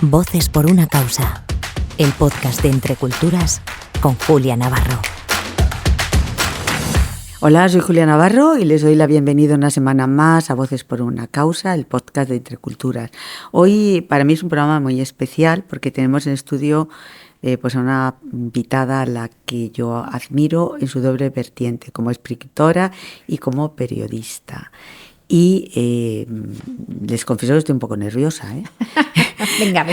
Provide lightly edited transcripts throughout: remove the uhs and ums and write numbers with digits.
Voces por una causa, el podcast de Entre Culturas con Julia Navarro. Hola, soy Julia Navarro y les doy la bienvenida una semana más a Voces por una causa, el podcast de Entre Culturas. Hoy para mí es un programa muy especial porque tenemos en estudio pues a una invitada a la que yo admiro en su doble vertiente, como escritora y como periodista. Y les confieso que estoy un poco nerviosa, ¿eh? Venga.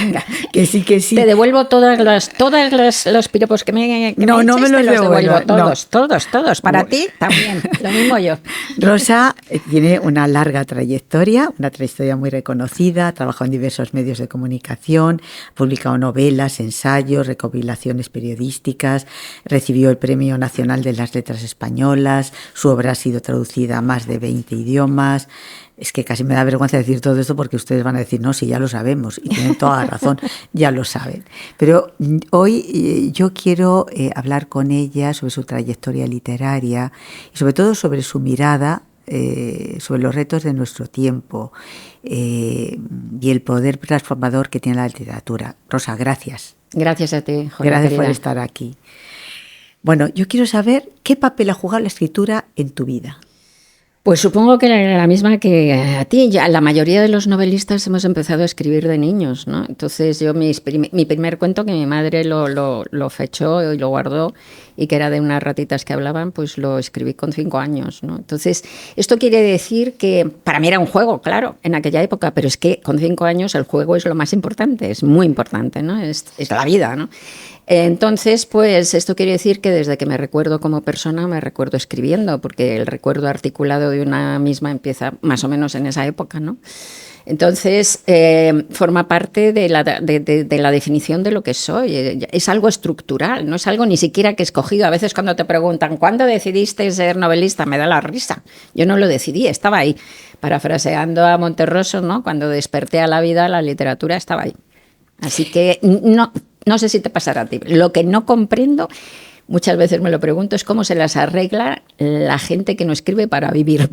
Que sí. Te devuelvo todos los piropos que me No me los devuelvo. Todos, no. todos. Para ti también, lo mismo yo. Rosa tiene una larga trayectoria, muy reconocida, ha trabajado en diversos medios de comunicación, ha publicado novelas, ensayos, recopilaciones periodísticas, recibió el Premio Nacional de las Letras Españolas, su obra ha sido traducida a más de 20 idiomas. Es que casi me da vergüenza decir todo esto porque ustedes van a decir, no, sí, ya lo sabemos, y tienen toda la razón, ya lo saben. Pero hoy yo quiero hablar con ella sobre su trayectoria literaria y sobre todo sobre su mirada sobre los retos de nuestro tiempo y el poder transformador que tiene la literatura. Rosa, gracias. Gracias a ti, Jorge. Gracias por estar aquí. Bueno, yo quiero saber qué papel ha jugado la escritura en tu vida. Pues supongo que la misma que a ti. Ya la mayoría de los novelistas hemos empezado a escribir de niños, ¿no? Entonces yo mi primer cuento, que mi madre lo fechó y lo guardó, y que era de unas ratitas que hablaban, pues lo escribí con 5 años, ¿no? Entonces esto quiere decir que para mí era un juego, claro, en aquella época, pero es que con 5 años el juego es lo más importante, es muy importante, ¿no? Es la vida, ¿no? Entonces, pues esto quiere decir que desde que me recuerdo como persona me recuerdo escribiendo, porque el recuerdo articulado de una misma empieza más o menos en esa época, ¿no? Entonces, forma parte de la definición de lo que soy. Es algo estructural, no es algo ni siquiera que he escogido. A veces cuando te preguntan, ¿cuándo decidiste ser novelista? Me da la risa. Yo no lo decidí, estaba ahí. Parafraseando a Monterroso, ¿no? Cuando desperté a la vida, la literatura estaba ahí. Así que no sé si te pasará a ti. Lo que no comprendo, muchas veces me lo pregunto, es cómo se las arregla la gente que no escribe para vivir.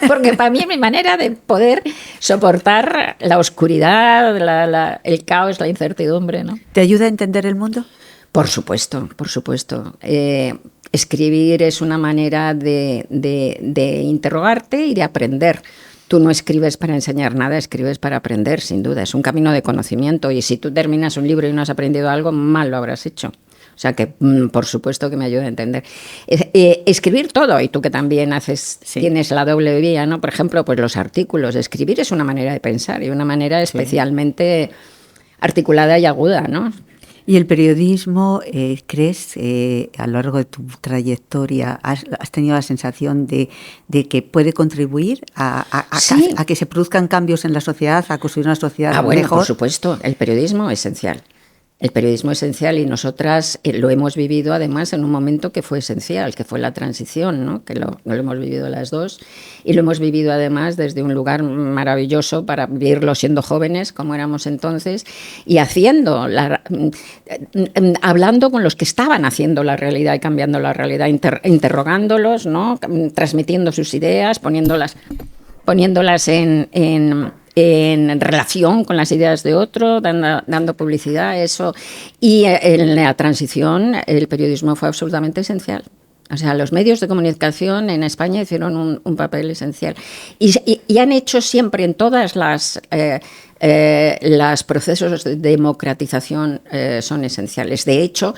Porque para mí es mi manera de poder soportar la oscuridad, el caos, la incertidumbre, ¿no? ¿Te ayuda a entender el mundo? Por supuesto. Escribir es una manera de interrogarte y de aprender. Tú no escribes para enseñar nada, escribes para aprender, sin duda. Es un camino de conocimiento, y si tú terminas un libro y no has aprendido algo, mal lo habrás hecho. O sea que, por supuesto, que me ayuda a entender. Escribir todo, y tú que también tienes la doble vía, ¿no? Por ejemplo, pues los artículos. Escribir es una manera de pensar y una manera especialmente articulada y aguda, ¿no? ¿Y el periodismo, crees, a lo largo de tu trayectoria, has tenido la sensación de que puede contribuir a que se produzcan cambios en la sociedad, a construir una sociedad mejor? Por supuesto, el periodismo es esencial. El periodismo es esencial, y nosotras lo hemos vivido además en un momento que fue esencial, que fue la transición, ¿no? Que lo hemos vivido las dos, y lo hemos vivido además desde un lugar maravilloso para vivirlo siendo jóvenes, como éramos entonces, y hablando con los que estaban haciendo la realidad y cambiando la realidad, interrogándolos, ¿no? Transmitiendo sus ideas, poniéndolas en relación con las ideas de otro, dando publicidad, eso. Y en la transición el periodismo fue absolutamente esencial. O sea, los medios de comunicación en España hicieron un papel esencial. Y han hecho siempre en todas los procesos de democratización son esenciales. De hecho,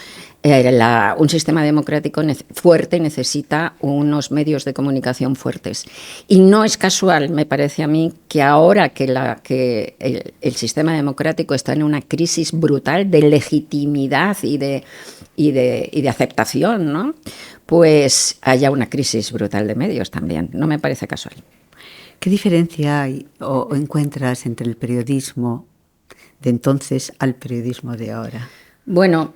un sistema democrático fuerte necesita unos medios de comunicación fuertes. Y no es casual, me parece a mí, que ahora que el sistema democrático está en una crisis brutal de legitimidad y de aceptación, ¿no? Pues haya una crisis brutal de medios también. No me parece casual. ¿Qué diferencia hay o encuentras entre el periodismo de entonces al periodismo de ahora? Bueno,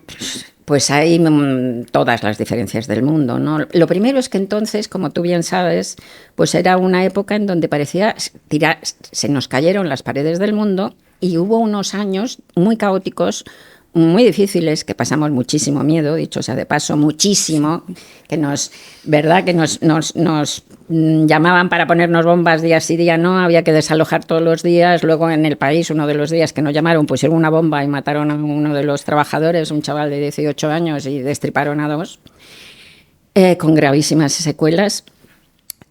pues hay todas las diferencias del mundo, ¿no? Lo primero es que entonces, como tú bien sabes, pues era una época en donde parecía se nos cayeron las paredes del mundo, y hubo unos años muy caóticos, muy difíciles, que pasamos muchísimo miedo, dicho sea de paso, muchísimo, que nos llamaban para ponernos bombas día sí día no, había que desalojar todos los días. Luego en el país, uno de los días que nos llamaron, pusieron una bomba y mataron a uno de los trabajadores, un chaval de 18 años, y destriparon a 2, con gravísimas secuelas.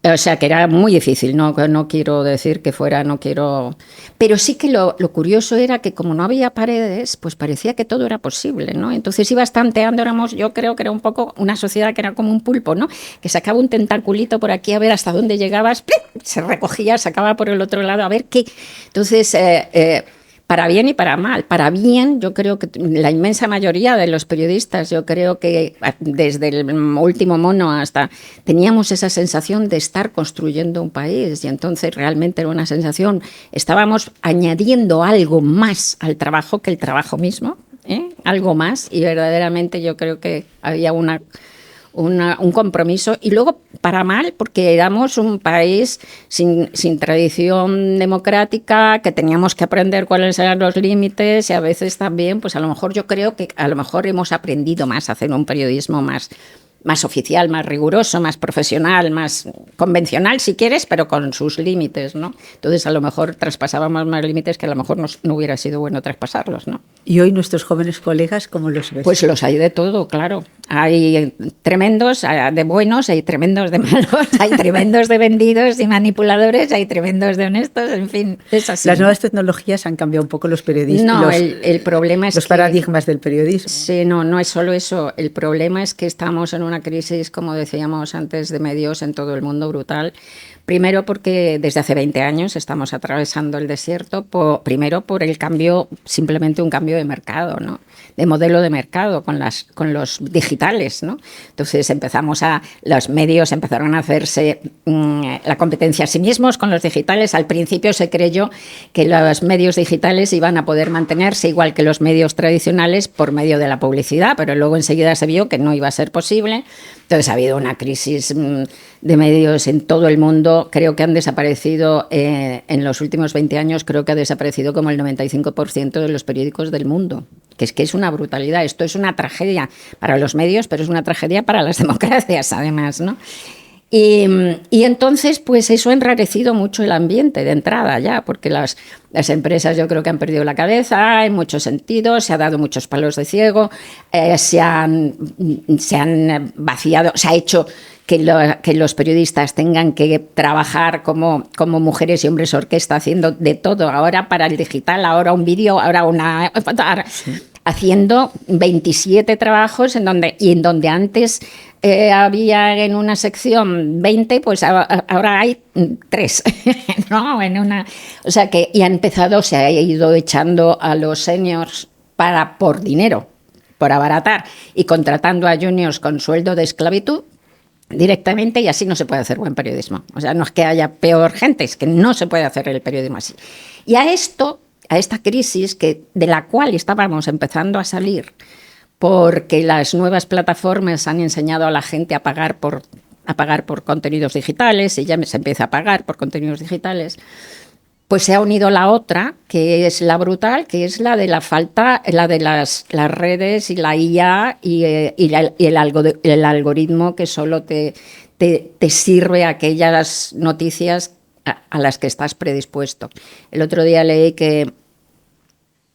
O sea, que era muy difícil, no quiero decir que fuera, no quiero... Pero sí que lo curioso era que como no había paredes, pues parecía que todo era posible, ¿no? Entonces ibas tanteando, yo creo que era un poco una sociedad que era como un pulpo, ¿no? Que sacaba un tentaculito por aquí a ver hasta dónde llegabas, ¡plip! Se recogía, sacaba por el otro lado a ver qué... Entonces... para bien y para mal. Para bien, yo creo que la inmensa mayoría de los periodistas, yo creo que desde el último mono hasta teníamos esa sensación de estar construyendo un país, y entonces realmente era una sensación, estábamos añadiendo algo más al trabajo que el trabajo mismo, algo más, y verdaderamente yo creo que había un compromiso. Y luego para mal, porque éramos un país sin tradición democrática, que teníamos que aprender cuáles eran los límites, y a veces también, pues a lo mejor yo creo que a lo mejor hemos aprendido más a hacer un periodismo más oficial, más riguroso, más profesional, más convencional, si quieres, pero con sus límites, ¿no? Entonces, a lo mejor traspasábamos más límites que a lo mejor no hubiera sido bueno traspasarlos, ¿no? ¿Y hoy nuestros jóvenes colegas cómo los ves? Pues los hay de todo, claro. Hay tremendos de buenos, hay tremendos de malos, hay tremendos de vendidos y manipuladores, hay tremendos de honestos, en fin, es así. Las nuevas tecnologías han cambiado un poco los periodistas. No, el problema es los paradigmas del periodismo. Sí, no es solo eso. El problema es que estamos en una crisis, como decíamos antes, de medios en todo el mundo, brutal. Primero porque desde hace 20 años estamos atravesando el desierto, primero por el cambio, simplemente un cambio de mercado, ¿no? De modelo de mercado con los digitales, ¿no? Entonces los medios empezaron a hacerse la competencia a sí mismos con los digitales. Al principio se creyó que los medios digitales iban a poder mantenerse igual que los medios tradicionales por medio de la publicidad, pero luego enseguida se vio que no iba a ser posible. Entonces ha habido una crisis de medios en todo el mundo. Creo que han desaparecido, en los últimos 20 años, creo que ha desaparecido como el 95% de los periódicos del mundo. Que es una brutalidad. Esto es una tragedia para los medios, pero es una tragedia para las democracias, además, ¿no? Y entonces, pues eso ha enrarecido mucho el ambiente de entrada ya, porque las empresas yo creo que han perdido la cabeza en muchos sentidos, se ha dado muchos palos de ciego, se han vaciado, se ha hecho que los periodistas tengan que trabajar como mujeres y hombres orquesta, haciendo de todo, ahora para el digital, ahora un vídeo, ahora una... haciendo 27 trabajos en donde antes había en una sección 20, pues ahora hay 3, ¿no? O sea que se ha ido echando a los seniors por dinero, por abaratar, y contratando a juniors con sueldo de esclavitud directamente, y así no se puede hacer buen periodismo. O sea, no es que haya peor gente, es que no se puede hacer el periodismo así. Y a esta crisis de la cual estábamos empezando a salir, porque las nuevas plataformas han enseñado a la gente a pagar por contenidos digitales, y ya se empieza a pagar por contenidos digitales, pues se ha unido la otra, que es la brutal, que es la de las redes y la IA y el algoritmo que solo te sirve aquellas noticias a las que estás predispuesto. El otro día leí que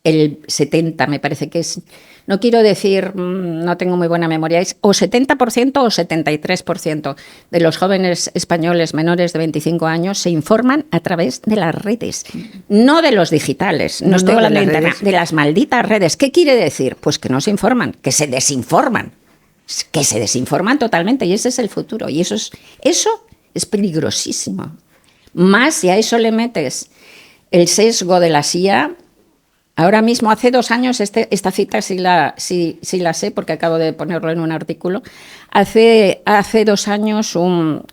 el 70, me parece que es, no quiero decir, no tengo muy buena memoria, es o 70% o 73% de los jóvenes españoles menores de 25 años se informan a través de las redes, no de los digitales, no estoy hablando de internet, de las malditas redes. ¿Qué quiere decir? Pues que no se informan, que se desinforman totalmente, y ese es el futuro, y eso es peligrosísimo. Más si a eso le metes el sesgo de la CIA. Ahora mismo, hace 2 años, esta cita sí la sé porque acabo de ponerlo en un artículo. Hace 2 años una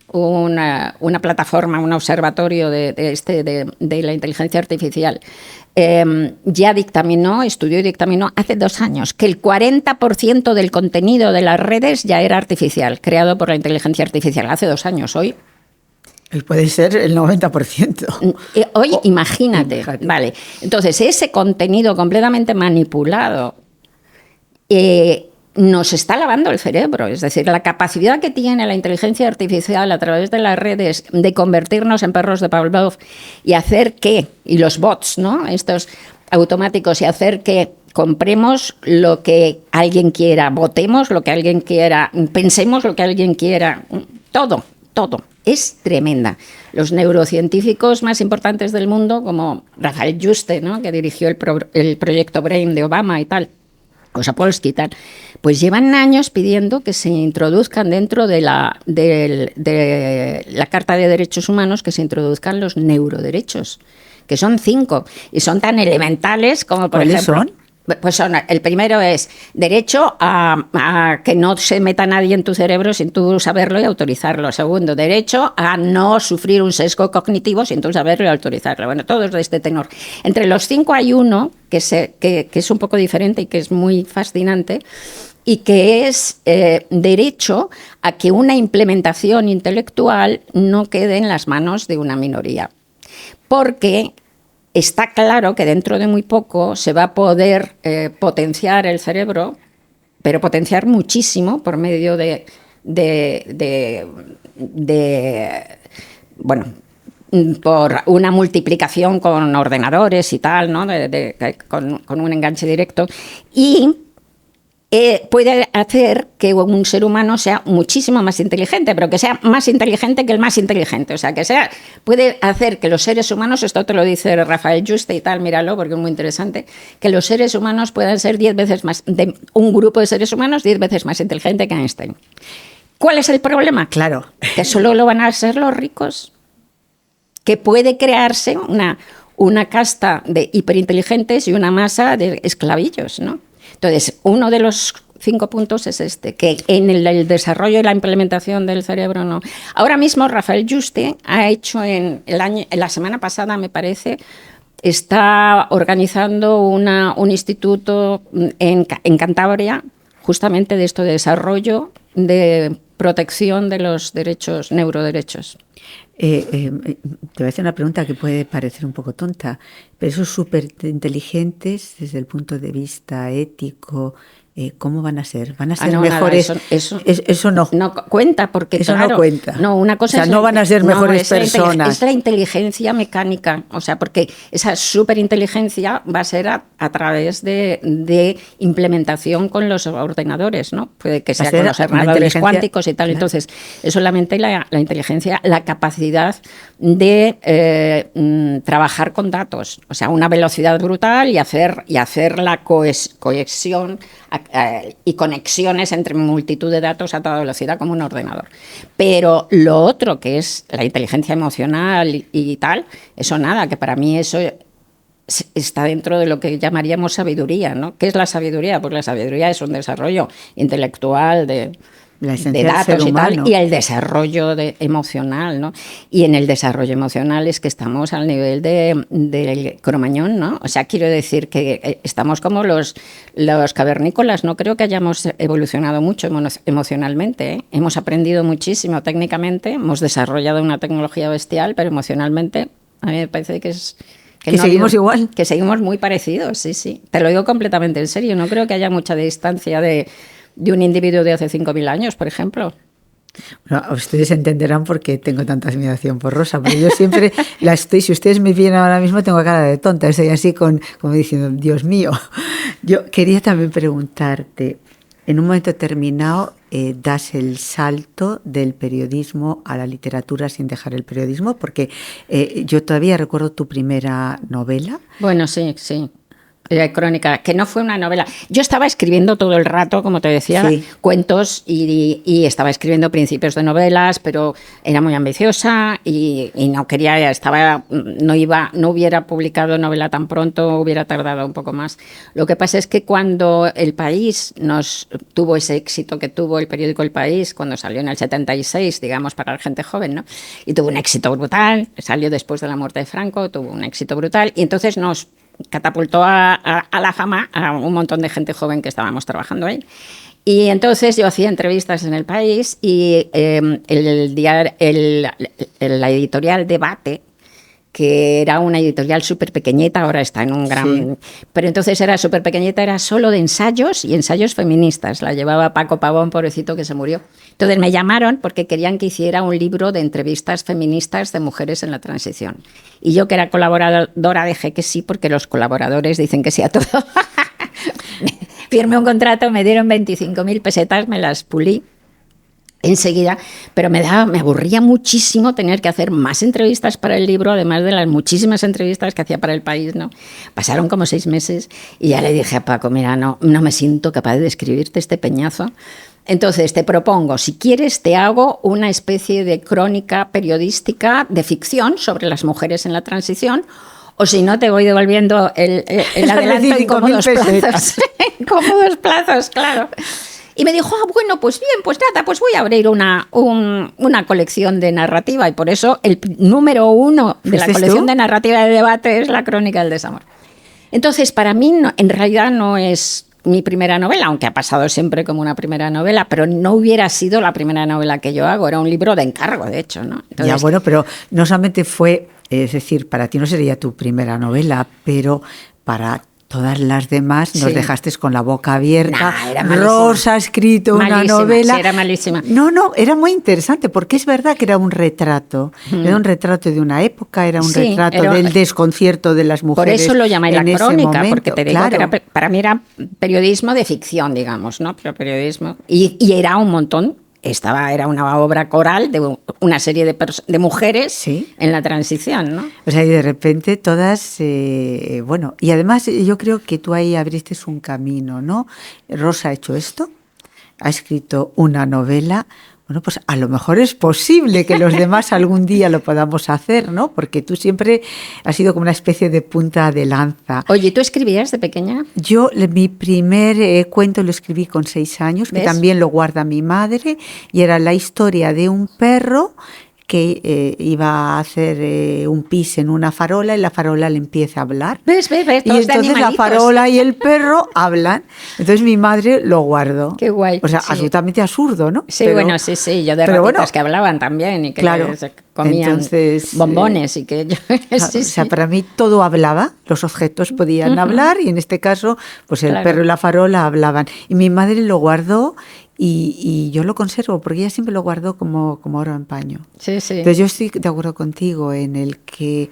plataforma, un observatorio de la inteligencia artificial ya estudió y dictaminó hace 2 años que el 40% del contenido de las redes ya era artificial, creado por la inteligencia artificial. Hace 2 años, hoy. Puede ser el 90%. Hoy, imagínate. Vale. Entonces, ese contenido completamente manipulado nos está lavando el cerebro. Es decir, la capacidad que tiene la inteligencia artificial a través de las redes de convertirnos en perros de Pavlov y hacer que, y los bots, ¿no?, estos automáticos, y hacer que compremos lo que alguien quiera, votemos lo que alguien quiera, pensemos lo que alguien quiera, todo. Es tremenda. Los neurocientíficos más importantes del mundo, como Rafael Juste, ¿no?, que dirigió el proyecto Brain de Obama y tal, o Sapolsky y tal, pues llevan años pidiendo que se introduzcan dentro de la Carta de Derechos Humanos, que se introduzcan los neuroderechos, que son 5, y son tan elementales como, por ejemplo... ¿Cuáles son? Pues el primero es derecho a que no se meta nadie en tu cerebro sin tú saberlo y autorizarlo. Segundo, derecho a no sufrir un sesgo cognitivo sin tú saberlo y autorizarlo. Bueno, todos de este tenor. Entre los 5 hay uno que es un poco diferente y que es muy fascinante, y que es derecho a que una implementación intelectual no quede en las manos de una minoría. Porque está claro que dentro de muy poco se va a poder potenciar el cerebro, pero potenciar muchísimo por medio por una multiplicación con ordenadores y tal, ¿no?, con un enganche directo, y puede hacer que un ser humano sea muchísimo más inteligente, pero que sea más inteligente que el más inteligente. O sea, puede hacer que los seres humanos, esto te lo dice Rafael Juste y tal, míralo porque es muy interesante, que los seres humanos puedan ser 10 veces más, un grupo de seres humanos 10 veces más inteligente que Einstein. ¿Cuál es el problema? Claro. Que solo lo van a ser los ricos. Que puede crearse una casta de hiperinteligentes y una masa de esclavillos, ¿no? Entonces, uno de los 5 puntos es este, que en el desarrollo y la implementación del cerebro no. Ahora mismo Rafael Juste ha hecho en la semana pasada, me parece, está organizando un instituto en Cantabria, justamente de esto de desarrollo, de protección de los derechos, neuroderechos. Te voy a hacer una pregunta que puede parecer un poco tonta, pero esos súper inteligentes desde el punto de vista ético, ¿cómo van a ser? ¿Van a ser mejores? Nada, eso no. No cuenta porque, eso claro, no cuenta. No, una cosa, o sea, no van a ser mejores personas. Es la inteligencia mecánica, o sea, porque esa superinteligencia va a ser a través de implementación con los ordenadores, ¿no? Puede que sea con los ordenadores cuánticos y tal. Claro. Entonces, es solamente la inteligencia, la capacidad de trabajar con datos, o sea, una velocidad brutal y hacer la cohesión y conexiones entre multitud de datos a toda velocidad como un ordenador. Pero lo otro, que es la inteligencia emocional y tal, eso nada, que para mí eso está dentro de lo que llamaríamos sabiduría, ¿no? ¿Qué es la sabiduría? Pues la sabiduría es un desarrollo intelectual de datos y tal, y el desarrollo emocional, ¿no? Y en el desarrollo emocional es que estamos al nivel de Cromañón, ¿no? O sea, quiero decir que estamos como los cavernícolas. No creo que hayamos evolucionado mucho emocionalmente, ¿eh? Hemos aprendido muchísimo técnicamente, hemos desarrollado una tecnología bestial, pero emocionalmente a mí me parece que es... Que no seguimos igual. Que seguimos muy parecidos, sí. Te lo digo completamente en serio. No creo que haya mucha distancia de un individuo de hace 5.000 años, por ejemplo. Bueno, ustedes entenderán por qué tengo tanta admiración por Rosa, pero yo siempre la estoy, si ustedes me vienen ahora mismo, tengo cara de tonta, estoy así como diciendo, Dios mío. Yo quería también preguntarte, en un momento determinado das el salto del periodismo a la literatura sin dejar el periodismo, porque yo todavía recuerdo tu primera novela. Bueno, sí. Crónica, que no fue una novela. Yo estaba escribiendo todo el rato, como te decía, sí, cuentos y estaba escribiendo principios de novelas, pero era muy ambiciosa y no quería, no hubiera publicado novela tan pronto, hubiera tardado un poco más. Lo que pasa es que cuando El País tuvo ese éxito que tuvo el periódico El País, cuando salió en el 76, digamos, para la gente joven, ¿no? Y tuvo un éxito brutal, salió después de la muerte de Franco, tuvo un éxito brutal y entonces nos catapultó a la fama a un montón de gente joven que estábamos trabajando ahí. Y entonces yo hacía entrevistas en El País y la editorial Debate que era una editorial súper pequeñita, ahora está en un gran... Sí. Pero entonces era súper pequeñita, era solo de ensayos y ensayos feministas. La llevaba Paco Pavón, pobrecito, que se murió. Entonces me llamaron porque querían que hiciera un libro de entrevistas feministas de mujeres en la transición. Y yo, que era colaboradora, dije que sí, porque los colaboradores dicen que sí a todo. Firmé un contrato, me dieron 25.000 pesetas, me las pulí enseguida, pero me aburría muchísimo tener que hacer más entrevistas para el libro, además de las muchísimas entrevistas que hacía para El País, ¿no? Pasaron como 6 meses y ya le dije a Paco, mira, no me siento capaz de escribirte este peñazo. Entonces te propongo, si quieres, te hago una especie de crónica periodística de ficción sobre las mujeres en la transición, o si no, te voy devolviendo el adelanto en cómodos plazos. En cómodos plazos, claro. Y me dijo, bueno, pues bien, pues nada, pues voy a abrir una colección de narrativa, y por eso el número 1 de la colección de narrativa de debate es La Crónica del Desamor. Entonces, para mí, en realidad no es mi primera novela, aunque ha pasado siempre como una primera novela, pero no hubiera sido la primera novela que yo hago, era un libro de encargo, de hecho, ¿no? Entonces, ya, bueno, pero no solamente fue, es decir, para ti no sería tu primera novela, pero para todas las demás nos dejaste con la boca abierta. Rosa ha escrito una novela. Sí, era malísima. No, era muy interesante, porque es verdad que era un retrato. Era un retrato de una época, era un retrato del desconcierto de las mujeres. Por eso lo llamé La Crónica, porque te digo que para mí era periodismo de ficción, digamos, ¿no? Pero periodismo. Y era un montón. Era una obra coral de una serie de mujeres en la transición, ¿no? O sea, y de repente todas, bueno, y además yo creo que tú ahí abriste un camino, ¿no? Rosa ha hecho esto, ha escrito una novela. Bueno, pues a lo mejor es posible que los demás algún día lo podamos hacer, ¿no? Porque tú siempre has sido como una especie de punta de lanza. Oye, ¿tú escribías de pequeña? Yo mi primer cuento lo escribí con 6 años, ¿ves? Que también lo guarda mi madre, y era la historia de un perro que iba a hacer un pis en una farola, y la farola le empieza a hablar. ¿Ves? Y entonces la farola y el perro hablan. Entonces mi madre lo guardó. Qué guay. O sea, absolutamente absurdo, ¿no? Sí, bueno, sí. Yo de ratitas que hablaban también y que comían bombones y que... O sea, para mí todo hablaba, los objetos podían hablar, y en este caso, pues el perro y la farola hablaban. Y mi madre lo guardó. Y yo lo conservo, porque ella siempre lo guardó como oro en paño. Sí. Entonces yo estoy de acuerdo contigo en el que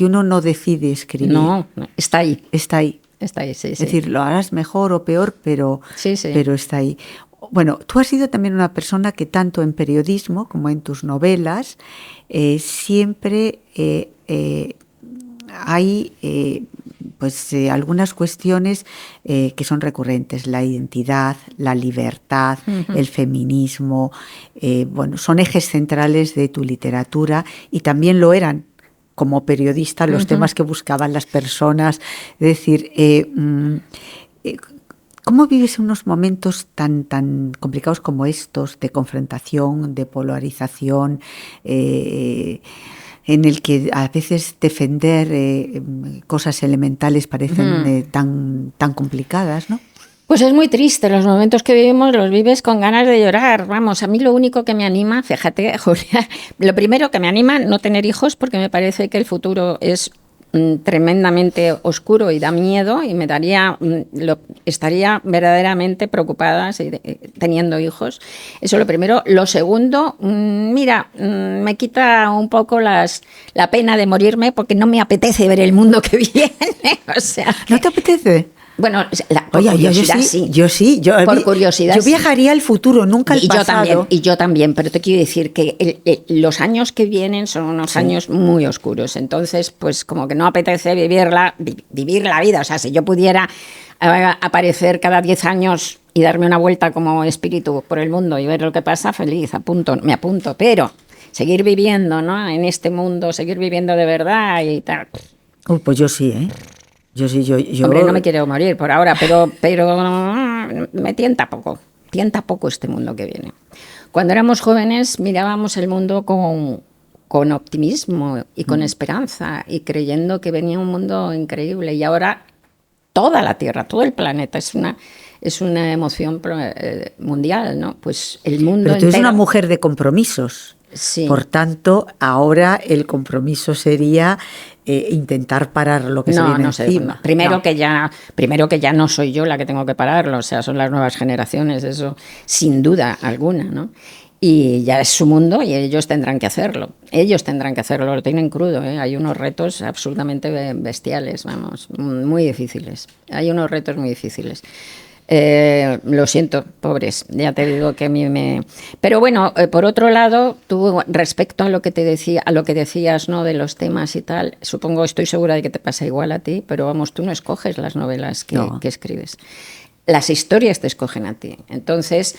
uno no decide escribir. No, está ahí. Está ahí. Sí. Es decir, lo harás mejor o peor, pero está ahí. Bueno, tú has sido también una persona que tanto en periodismo como en tus novelas siempre hay algunas cuestiones que son recurrentes: la identidad, la libertad, el feminismo, son ejes centrales de tu literatura, y también lo eran como periodista los temas que buscaban las personas. Es decir, ¿cómo vives unos momentos tan complicados como estos, de confrontación, de polarización, en el que a veces defender cosas elementales parecen tan complicadas, ¿no? Pues es muy triste, los momentos que vivimos los vives con ganas de llorar. Vamos, a mí lo único que me anima, fíjate, Julia, lo primero que me anima, no tener hijos, porque me parece que el futuro es tremendamente oscuro y da miedo, y estaría verdaderamente preocupada teniendo hijos. Eso lo primero. Lo segundo, me quita un poco la pena de morirme, porque no me apetece ver el mundo que viene. O sea, ¿no te apetece? Bueno, por curiosidad sí. Yo sí. Por curiosidad yo viajaría al futuro, nunca al pasado. Yo también, pero te quiero decir que los años que vienen son unos años muy oscuros. Entonces, pues como que no apetece vivir la vida. O sea, si yo pudiera aparecer cada 10 años y darme una vuelta como espíritu por el mundo y ver lo que pasa, feliz, me apunto. Pero seguir viviendo, ¿no?, en este mundo, seguir viviendo de verdad y tal. Pues yo sí, ¿eh? Yo sí. Hombre, no me quiero morir por ahora, pero me tienta poco este mundo que viene. Cuando éramos jóvenes mirábamos el mundo con optimismo y con esperanza, y creyendo que venía un mundo increíble, y ahora toda la Tierra, todo el planeta es una emoción mundial, ¿no? Pues el mundo Pero tú entero. eres una mujer de compromisos. Sí. Por tanto, ahora el compromiso sería intentar parar lo que se viene encima. Primero que ya no soy yo la que tengo que pararlo, o sea, son las nuevas generaciones, eso sin duda alguna, ¿no? Y ya es su mundo y ellos tendrán que hacerlo. Lo tienen crudo, ¿eh? Hay unos retos absolutamente bestiales, vamos, muy difíciles. Hay unos retos muy difíciles. Lo siento, pobres, ya te digo que a mí me... Pero bueno, por otro lado, tú respecto a lo que te decía, a lo que decías, ¿no?, de los temas y tal, estoy segura de que te pasa igual a ti, pero vamos, tú no escoges las novelas que escribes. Las historias te escogen a ti. Entonces...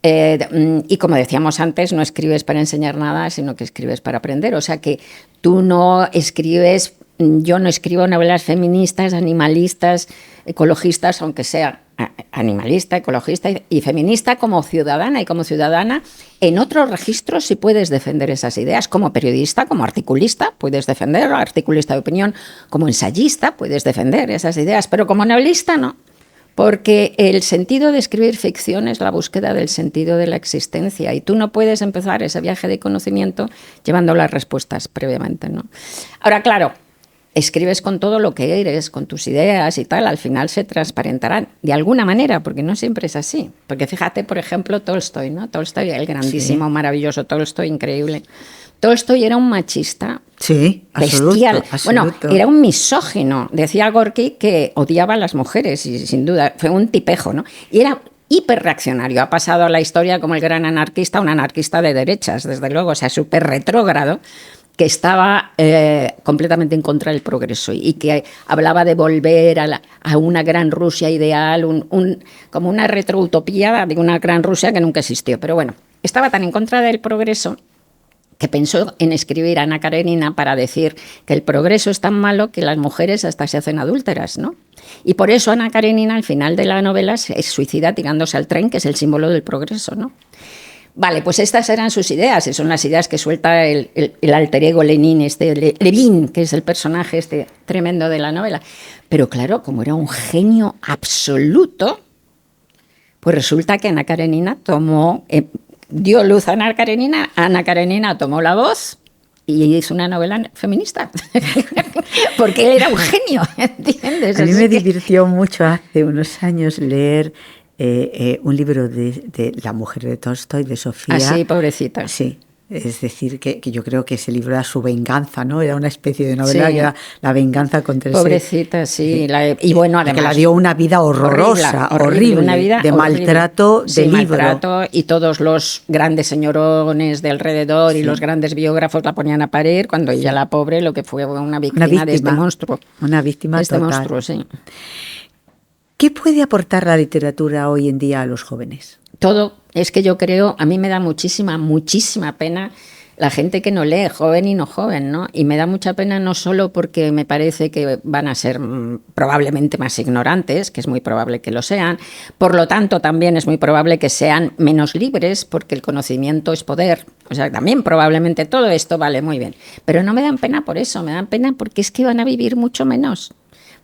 y como decíamos antes, no escribes para enseñar nada, sino que escribes para aprender. O sea que tú no escribes, yo no escribo novelas feministas, animalistas, ecologistas, aunque sea animalista, ecologista y feminista como ciudadana. Y como ciudadana, en otros registros sí puedes defender esas ideas. Como periodista, como articulista, puedes defender, articulista de opinión, como ensayista, puedes defender esas ideas. Pero como novelista, no. Porque el sentido de escribir ficción es la búsqueda del sentido de la existencia y tú no puedes empezar ese viaje de conocimiento llevando las respuestas previamente, ¿no? Ahora, claro, escribes con todo lo que eres, con tus ideas y tal, al final se transparentarán de alguna manera, porque no siempre es así. Porque fíjate, por ejemplo, Tolstoy, ¿no? Tolstoy, el grandísimo, maravilloso Tolstoy, increíble. Tolstoy era un machista. Sí, bestial. Absoluto. Bueno, era un misógino. Decía Gorky que odiaba a las mujeres y sin duda fue un tipejo, ¿no? Y era hiperreaccionario. Ha pasado a la historia como el gran anarquista, un anarquista de derechas, desde luego, o sea, súper retrógrado, que estaba completamente en contra del progreso y que hablaba de volver a una gran Rusia ideal, como una retroutopía de una gran Rusia que nunca existió. Pero bueno, estaba tan en contra del progreso que pensó en escribir a Ana Karenina para decir que el progreso es tan malo que las mujeres hasta se hacen adúlteras, ¿no? Y por eso Ana Karenina al final de la novela se suicida tirándose al tren, que es el símbolo del progreso, ¿no? Vale, pues estas eran sus ideas, y son las ideas que suelta el alter ego Lenin, Levin, que es el personaje tremendo de la novela. Pero claro, como era un genio absoluto, pues resulta que Ana Karenina dio luz a Ana Karenina tomó la voz y hizo una novela feminista, porque él era un genio, ¿entiendes? A mí me divirtió mucho hace unos años leer un libro de La mujer de Tolstoy, de Sofía. Ah, sí, pobrecita. Sí. Es decir, que yo creo que ese libro era su venganza, ¿no? Era una especie de novela que era la venganza contra pobrecita, ese... sí. Y bueno, además... Que la dio una vida horrorosa, horrible una vida de horrible. Maltrato de libro. Maltrato, y todos los grandes señorones de alrededor y los grandes biógrafos la ponían a parir, cuando ella, la pobre, lo que fue una víctima de este monstruo. Una víctima de total. Monstruo, sí. ¿Qué puede aportar la literatura hoy en día a los jóvenes? Todo. Es que yo creo, a mí me da muchísima pena la gente que no lee, joven y no joven, ¿no? Y me da mucha pena no solo porque me parece que van a ser probablemente más ignorantes, que es muy probable que lo sean, por lo tanto también es muy probable que sean menos libres, porque el conocimiento es poder. O sea, también probablemente todo esto vale muy bien. Pero no me dan pena por eso, me dan pena porque es que van a vivir mucho menos.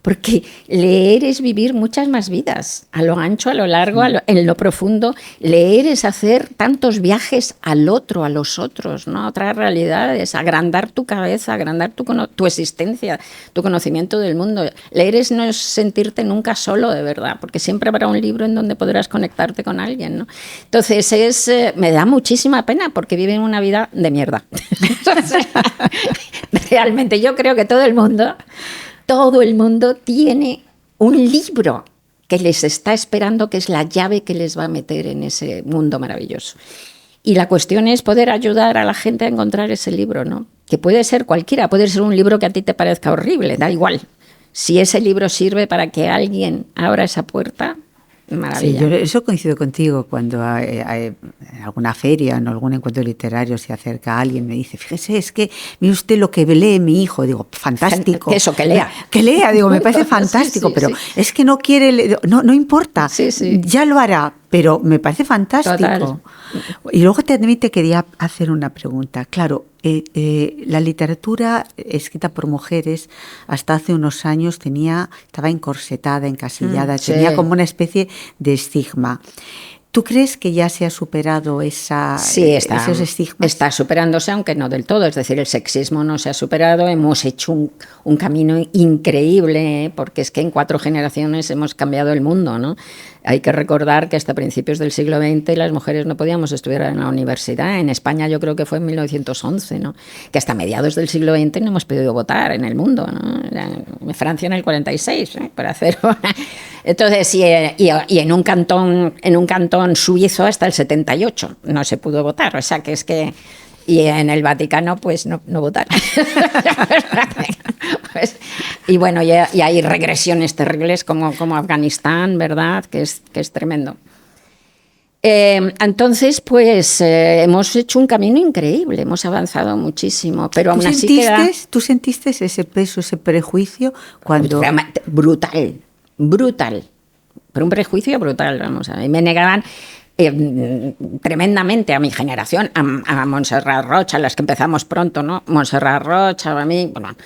Porque leer es vivir muchas más vidas, a lo ancho, a lo largo, en lo profundo. Leer es hacer tantos viajes al otro, a los otros, ¿no? A otras realidades, agrandar tu cabeza, agrandar tu existencia, tu conocimiento del mundo. Leer es no sentirte nunca solo, de verdad, porque siempre habrá un libro en donde podrás conectarte con alguien, ¿no? Entonces me da muchísima pena porque viven una vida de mierda. Realmente yo creo que todo el mundo tiene un libro que les está esperando, que es la llave que les va a meter en ese mundo maravilloso. Y la cuestión es poder ayudar a la gente a encontrar ese libro, ¿no? Que puede ser cualquiera, puede ser un libro que a ti te parezca horrible, da igual. Si ese libro sirve para que alguien abra esa puerta, maravilla. Sí, yo eso coincido contigo cuando en alguna feria, en algún encuentro literario se acerca a alguien y me dice, fíjese, es que mire usted lo que lee mi hijo. Digo, fantástico. Que lea. Que lea, digo, me parece fantástico, sí, pero es que no quiere leer, no importa, ya lo hará, pero me parece fantástico. Total. Y luego también te quería hacer una pregunta. Claro, la literatura escrita por mujeres hasta hace unos años estaba encorsetada, encasillada, tenía como una especie de estigma. ¿Tú crees que ya se ha superado esos estigmas? Está superándose, aunque no del todo. Es decir, el sexismo no se ha superado. Hemos hecho un camino increíble, porque es que en 4 generaciones hemos cambiado el mundo, ¿no? Hay que recordar que hasta principios del siglo XX las mujeres no podíamos estudiar en la universidad. En España yo creo que fue en 1911, ¿no? Que hasta mediados del siglo XX no hemos podido votar en el mundo, ¿no? En Francia en el 46, para hacer una... Entonces, y en un cantón suizo hasta el 78 no se pudo votar. O sea, que es que... Y en el Vaticano, pues no votaron. Pues, y bueno, y hay regresiones terribles como Afganistán, ¿verdad? Que es tremendo. Entonces, pues hemos hecho un camino increíble, hemos avanzado muchísimo, pero aún así queda... ¿Tú sentiste ese peso, ese prejuicio cuando...? Brutal, pero un prejuicio brutal, vamos a ver. Me negaban... tremendamente a mi generación, a Montserrat Roig, a las que empezamos pronto, ¿no? Montserrat Roig, a mí, bueno,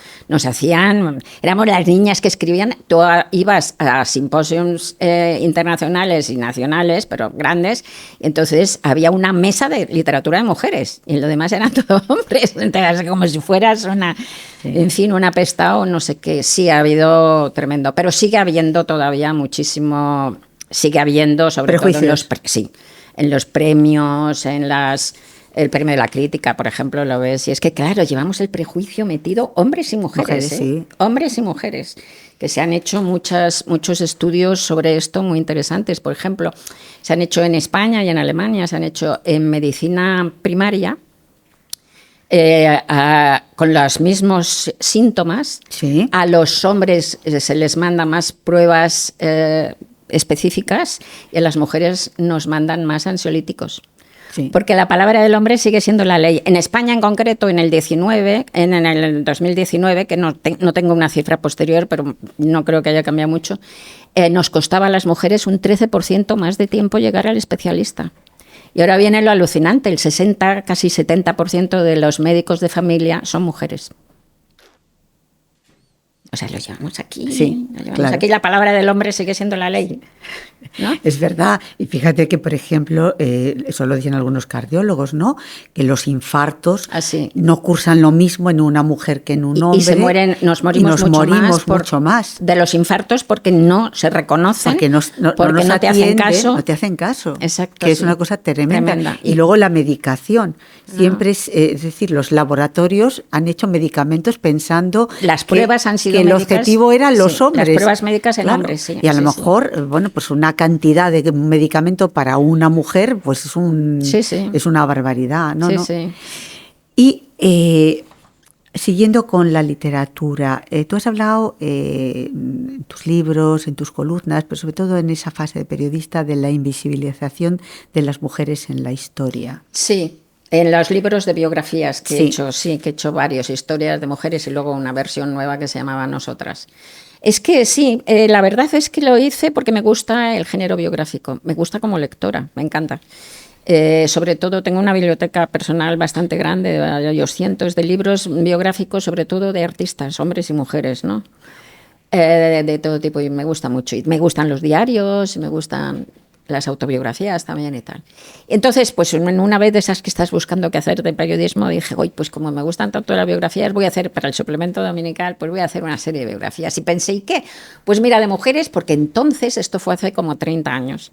éramos las niñas que escribían. Tú ibas a simposios internacionales y nacionales, pero grandes, y entonces había una mesa de literatura de mujeres, y lo demás eran todos hombres, entonces, como si fueras una pesta o no sé qué. Sí, ha habido tremendo, pero sigue habiendo todavía muchísimo... Sigue habiendo, sobre todo en los premios, el premio de la crítica, por ejemplo, lo ves. Y es que, claro, llevamos el prejuicio metido hombres y mujeres. Sí. Hombres y mujeres, que se han hecho muchos estudios sobre esto muy interesantes. Por ejemplo, se han hecho en España y en Alemania, se han hecho en medicina primaria, con los mismos síntomas. Sí. A los hombres se les manda más pruebas específicas y a las mujeres nos mandan más ansiolíticos. Sí. Porque la palabra del hombre sigue siendo la ley. En España, en concreto, en el 2019, que no tengo una cifra posterior, pero no creo que haya cambiado mucho, nos costaba a las mujeres un 13% más de tiempo llegar al especialista. Y ahora viene lo alucinante, el 60, casi 70% de los médicos de familia son mujeres. O sea, lo llevamos aquí. Sí, claro. Aquí la palabra del hombre sigue siendo la ley, ¿no? Es verdad. Y fíjate que, por ejemplo, eso lo dicen algunos cardiólogos, ¿no? Que los infartos no cursan lo mismo en una mujer que en un hombre. Y nos morimos mucho más de los infartos porque no se reconocen, porque no te hacen caso. No te hacen caso. Exacto. Que es una cosa tremenda. Y luego la medicación. Siempre es decir, los laboratorios han hecho medicamentos pensando... Las pruebas han sido que el objetivo eran los hombres. Las pruebas médicas en hombres, sí. Y a lo mejor, bueno, pues una cantidad de medicamento para una mujer, pues es una barbaridad, ¿no? Sí. Y siguiendo con la literatura, tú has hablado en tus libros, en tus columnas, pero sobre todo en esa fase de periodista, de la invisibilización de las mujeres en la historia. Sí. En los libros de biografías que he hecho varios, historias de mujeres y luego una versión nueva que se llamaba Nosotras. Es que sí, la verdad es que lo hice porque me gusta el género biográfico, me gusta como lectora, me encanta. Sobre todo tengo una biblioteca personal bastante grande, hay cientos de libros biográficos, sobre todo de artistas, hombres y mujeres, ¿no? De todo tipo, y me gusta mucho. Y me gustan los diarios, me gustan las autobiografías también y tal. Entonces, pues una vez de esas que estás buscando qué hacer de periodismo, dije, oye, pues como me gustan tanto las biografías, voy a hacer para el suplemento dominical, pues voy a hacer una serie de biografías. Y pensé, ¿y qué? Pues mira, de mujeres, porque entonces, esto fue hace como 30 años,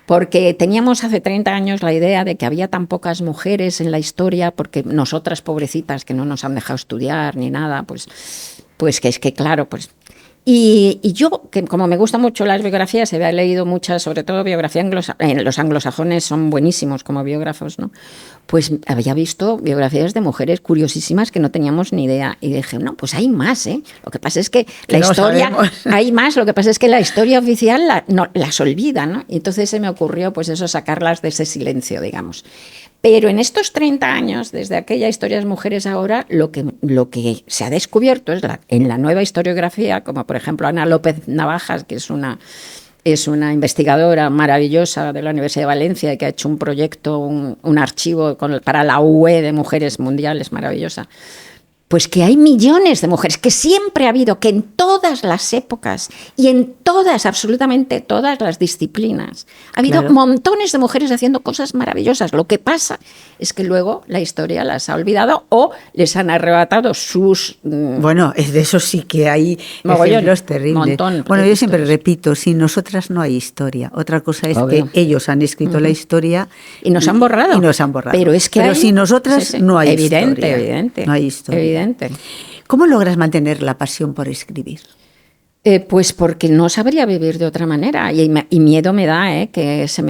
porque teníamos hace 30 años la idea de que había tan pocas mujeres en la historia, porque nosotras, pobrecitas, que no nos han dejado estudiar ni nada, pues que es que, claro, pues... Y yo, que como me gustan mucho las biografías, he leído muchas, sobre todo biografía los anglosajones son buenísimos como biógrafos, ¿no? Pues había visto biografías de mujeres curiosísimas que no teníamos ni idea. Y dije, no, pues hay más, ¿eh? Lo que pasa es que la historia... Hay más, lo que pasa es que la historia oficial las olvida, ¿no? Y entonces se me ocurrió, pues eso, sacarlas de ese silencio, digamos. Pero en estos 30 años, desde aquella Historias Mujeres ahora, lo que se ha descubierto es en la nueva historiografía, como por ejemplo Ana López Navajas, que es una investigadora maravillosa de la Universidad de Valencia y que ha hecho un proyecto, un archivo para la UE de mujeres mundiales, maravillosa. Pues que hay millones de mujeres, que siempre ha habido, que en todas las épocas y en todas, absolutamente todas las disciplinas, ha habido montones de mujeres haciendo cosas maravillosas. Lo que pasa es que luego la historia las ha olvidado o les han arrebatado sus... Bueno, de eso sí que hay ejemplos terribles. Bueno, yo siempre repito, sin nosotras no hay historia. Otra cosa es que ellos han escrito la historia y nos han borrado. Y nos han borrado. Pero es que sin nosotras no hay historia. Evidente. No hay historia. Evidente. ¿Cómo logras mantener la pasión por escribir? Pues porque no sabría vivir de otra manera y miedo me da que se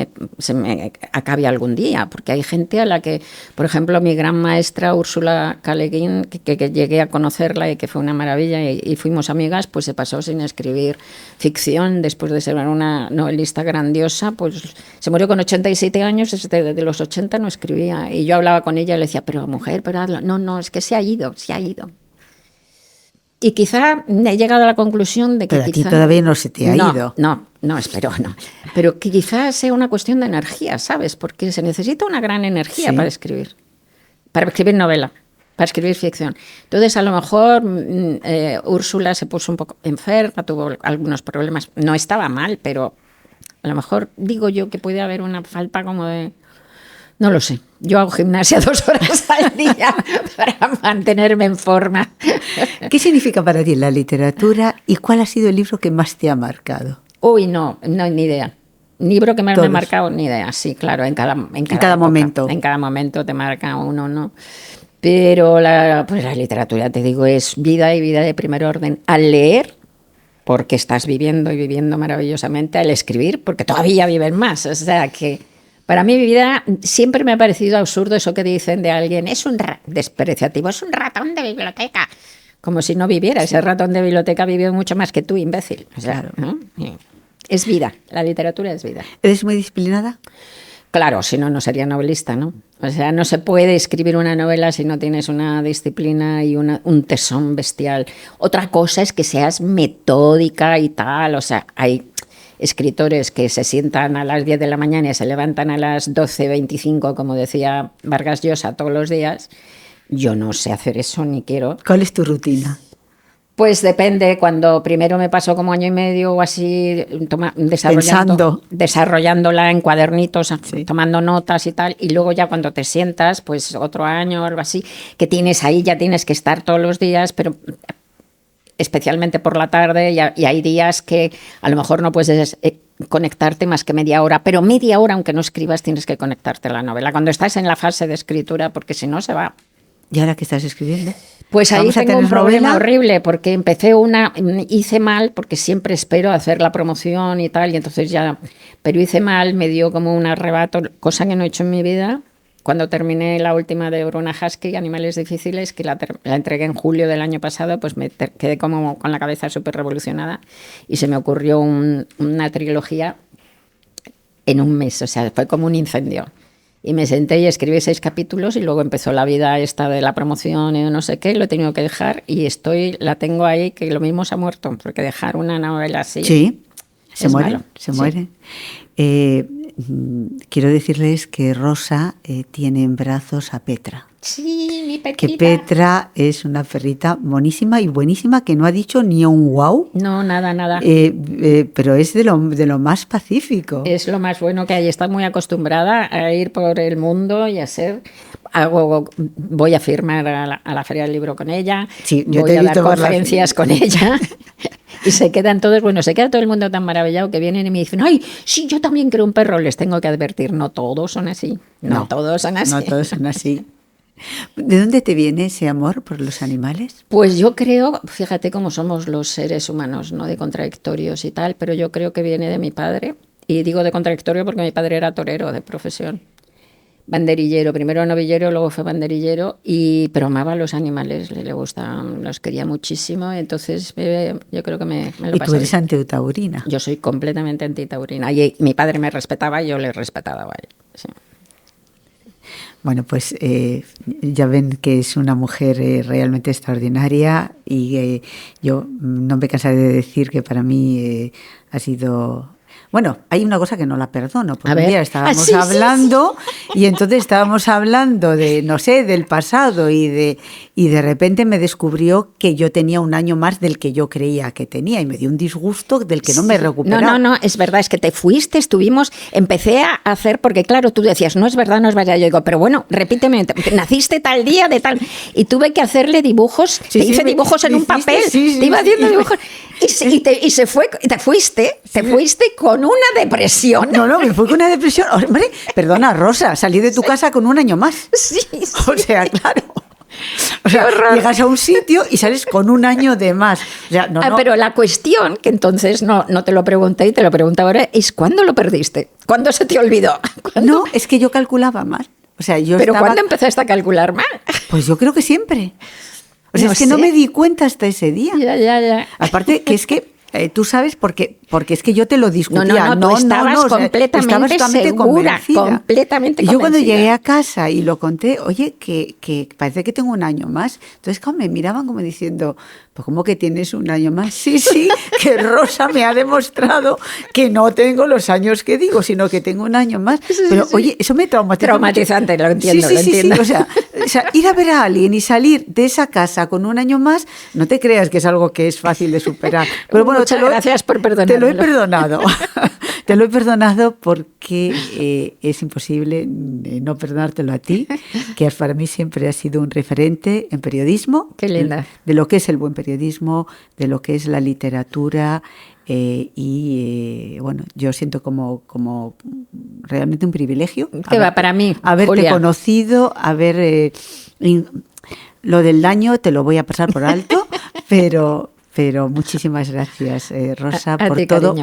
me acabe algún día, porque hay gente a la que, por ejemplo, mi gran maestra Úrsula K. Le Guin, que llegué a conocerla y que fue una maravilla y fuimos amigas, pues se pasó sin escribir ficción después de ser una novelista grandiosa, pues se murió con 87 años, desde los 80 no escribía y yo hablaba con ella y le decía, pero mujer, pero hazlo. No, es que se ha ido. Y quizá he llegado a la conclusión de que... Pero a ti todavía no se te ha ido. No, espero no. Pero que quizás sea una cuestión de energía, ¿sabes? Porque se necesita una gran energía para escribir novela, para escribir ficción. Entonces, a lo mejor Úrsula se puso un poco enferma, tuvo algunos problemas. No estaba mal, pero a lo mejor digo yo que puede haber una falta como de... No lo sé. Yo hago gimnasia 2 horas al día para mantenerme en forma. ¿Qué significa para ti la literatura y cuál ha sido el libro que más te ha marcado? Uy, no, ni idea. Libro que más me ha marcado, ni idea. Sí, claro, en cada momento. En cada momento te marca uno, ¿no? Pero la literatura, te digo, es vida y vida de primer orden. Al leer, porque estás viviendo y viviendo maravillosamente. Al escribir, porque todavía viven más. O sea que... Para mí, mi vida siempre me ha parecido absurdo eso que dicen de alguien, es un despreciativo, es un ratón de biblioteca. Como si no viviera. Ese ratón de biblioteca vivió mucho más que tú, imbécil. O sea, ¿no? Es vida, la literatura es vida. ¿Eres muy disciplinada? Claro, si no, no sería novelista, ¿no? O sea, no se puede escribir una novela si no tienes una disciplina y un tesón bestial. Otra cosa es que seas metódica y tal, o sea, hay... escritores que se sientan a las 10 de la mañana y se levantan a las 12:25, como decía Vargas Llosa, todos los días. Yo no sé hacer eso, ni quiero. ¿Cuál es tu rutina? Pues depende, cuando primero me pasó como año y medio o así desarrollándola en cuadernitos, tomando notas y tal, y luego ya cuando te sientas, pues otro año o algo así, que tienes ahí, ya tienes que estar todos los días, pero... especialmente por la tarde, y hay días que a lo mejor no puedes conectarte más que media hora, pero media hora, aunque no escribas, tienes que conectarte a la novela, cuando estás en la fase de escritura, porque si no se va. ¿Y ahora qué estás escribiendo? Pues ahí tengo un problema horrible, porque hice mal, porque siempre espero hacer la promoción y tal, y entonces pero hice mal, me dio como un arrebato, cosa que no he hecho en mi vida. Cuando terminé la última de Bruna Husky, Animales difíciles, que la entregué en julio del año pasado, pues me quedé como con la cabeza súper revolucionada y se me ocurrió una trilogía en un mes, o sea, fue como un incendio. Y me senté y escribí 6 capítulos y luego empezó la vida esta de la promoción y no sé qué, lo he tenido que dejar y la tengo ahí, que lo mismo se ha muerto, porque dejar una novela así... Sí, se muere. Quiero decirles que Rosa tiene en brazos a Petra. Sí, mi Petrita. Que Petra es una perrita monísima y buenísima, que no ha dicho ni un guau. No, nada. Pero es de lo más pacífico. Es lo más bueno que hay. Está muy acostumbrada a ir por el mundo y a ser... voy a firmar a la Feria del Libro con ella, sí, voy a dar conferencias con ella. Y se queda todo el mundo tan maravillado que vienen y me dicen, ay, sí, yo también quiero un perro. Les tengo que advertir, no todos son así. No todos son así. ¿De dónde te viene ese amor por los animales? Pues yo creo, fíjate cómo somos los seres humanos, ¿no? De contradictorios y tal, pero yo creo que viene de mi padre. Y digo de contradictorio porque mi padre era torero de profesión. Banderillero, primero novillero, luego fue banderillero, pero amaba a los animales, le gustaban, los quería muchísimo, entonces yo creo que me lo pasé. ¿Y tú eres antitaurina? Yo soy completamente antitaurina, y mi padre me respetaba y yo le respetaba a él. Sí. Bueno, pues ya ven que es una mujer realmente extraordinaria y yo no me cansaré de decir que para mí ha sido... Bueno, hay una cosa que no la perdono, porque un día estábamos hablando y entonces estábamos hablando de, no sé, del pasado y y de repente me descubrió que yo tenía un año más del que yo creía que tenía y me dio un disgusto del que no me he recuperado. No, es verdad, es que te fuiste, empecé a hacer, porque claro, tú decías, no es verdad, yo digo, pero bueno, repíteme, naciste tal día de tal, y tuve que hacerle dibujos, te hice dibujos en un papel, te iba haciendo dibujos, y te fuiste con una depresión. No, me fui con una depresión. Hombre, perdona, Rosa, salí de tu casa con un año más. Sí. O sea, claro. O sea, llegas a un sitio y sales con un año de más. O sea, no. Pero la cuestión, que entonces no te lo pregunté y te lo pregunto ahora, es ¿cuándo lo perdiste? ¿Cuándo se te olvidó? No, es que yo calculaba mal. O sea, ¿Pero cuándo empezaste a calcular mal? Pues yo creo que siempre. O sea, No es que sé. no me di cuenta hasta ese día. Ya. Aparte, que es que tú sabes porque es que yo te lo discutía. No, estabas completamente segura, completamente Y yo cuando convencida. llegué a casa y lo conté, oye, que parece que tengo un año más. Entonces como me miraban como diciendo, pues ¿cómo que tienes un año más? Sí, que Rosa me ha demostrado que no tengo los años que digo, sino que tengo un año más. Pero oye, eso me traumatiza. Traumatizante, lo entiendo, Sí. lo entiendo. O sea, ir a ver a alguien y salir de esa casa con un año más, no te creas que es algo que es fácil de superar. Pero bueno, Muchas gracias por perdonarme. Te lo he perdonado. Te lo he perdonado porque es imposible no perdonártelo a ti, que para mí siempre has sido un referente en periodismo. Qué linda. De lo que es el buen periodismo, de lo que es la literatura. Bueno, yo siento como realmente un privilegio. Que va para mí, haberte Julia. conocido, lo del daño te lo voy a pasar por alto, pero muchísimas gracias, Rosa,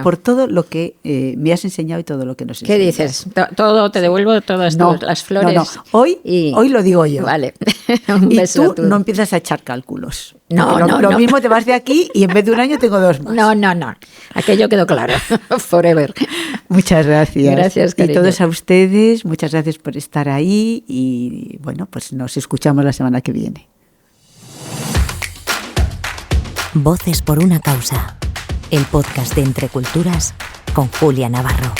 por todo lo que me has enseñado y todo lo que nos enseñas. ¿Qué dices? Todo, te devuelvo todas las flores. No. Hoy lo digo yo. Vale. Un Y beso tú a no empiezas a echar cálculos. No, Lo mismo te vas de aquí y en vez de un año tengo 2 más. No. Aquello quedó claro. Forever. Muchas gracias. Gracias, cariño. Y todos a ustedes, muchas gracias por estar ahí y bueno, pues nos escuchamos la semana que viene. Voces por una causa. El podcast de Entre Culturas con Julia Navarro.